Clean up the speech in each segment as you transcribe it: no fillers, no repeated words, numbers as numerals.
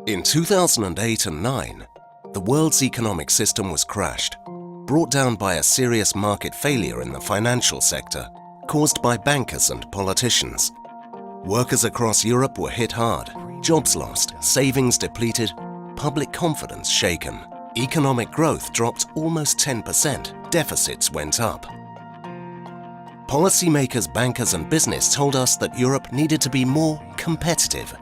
In 2008 and 9, the world's economic system was crashed, brought down by a serious market failure in the financial sector, caused by bankers and politicians. Workers across Europe were hit hard, jobs lost, savings depleted, public confidence shaken. Economic growth dropped almost 10%, deficits went up. Policymakers, bankers and business told us that Europe needed to be more competitive.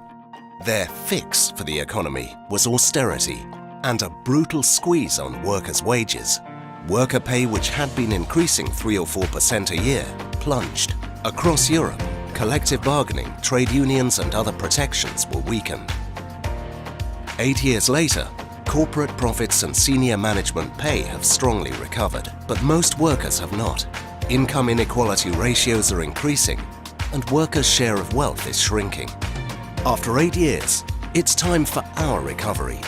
Their fix for the economy was austerity and a brutal squeeze on workers' wages. Worker pay, which had been increasing 3 or 4% a year, plunged. Across Europe, collective bargaining, trade unions and other protections were weakened. 8 years later, corporate profits and senior management pay have strongly recovered, but most workers have not. Income inequality ratios are increasing, and workers' share of wealth is shrinking. After 8 years, it's time for our recovery.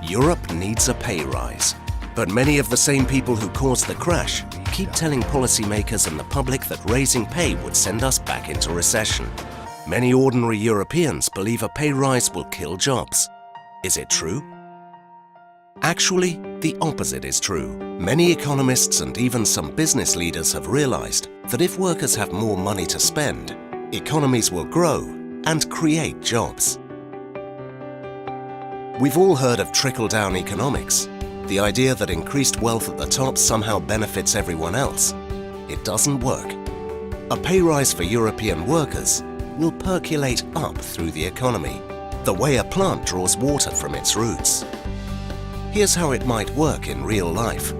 Europe needs a pay rise. But many of the same people who caused the crash keep telling policymakers and the public that raising pay would send us back into recession. Many ordinary Europeans believe a pay rise will kill jobs. Is it true? Actually, the opposite is true. Many economists and even some business leaders have realized that if workers have more money to spend, economies will grow and create jobs. We've all heard of trickle-down economics, the idea that increased wealth at the top somehow benefits everyone else. It doesn't work. A pay rise for European workers will percolate up through the economy, the way a plant draws water from its roots. Here's how it might work in real life.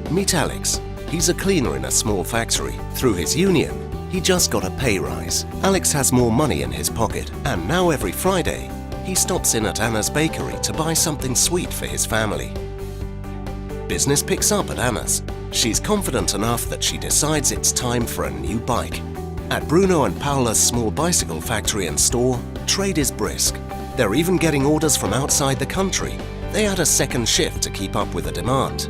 Meet Alex. He's a cleaner in a small factory. Through his union, he just got a pay rise. Alex has more money in his pocket, and now every Friday, he stops in at Anna's bakery to buy something sweet for his family. Business picks up at Anna's. She's confident enough that she decides it's time for a new bike. At Bruno and Paula's small bicycle factory and store, trade is brisk. They're even getting orders from outside the country. They add a second shift to keep up with the demand.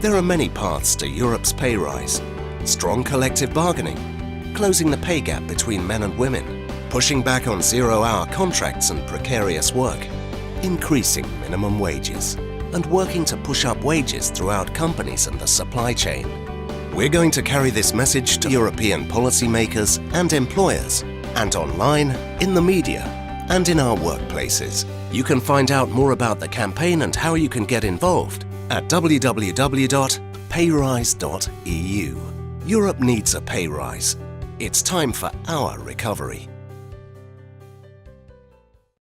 There are many paths to Europe's pay rise. Strong collective bargaining, closing the pay gap between men and women, pushing back on zero-hour contracts and precarious work, increasing minimum wages, and working to push up wages throughout companies and the supply chain. We're going to carry this message to European policymakers and employers, and online, in the media, and in our workplaces. You can find out more about the campaign and how you can get involved at www.payrise.eu. Europe needs a pay rise. It's time for our recovery.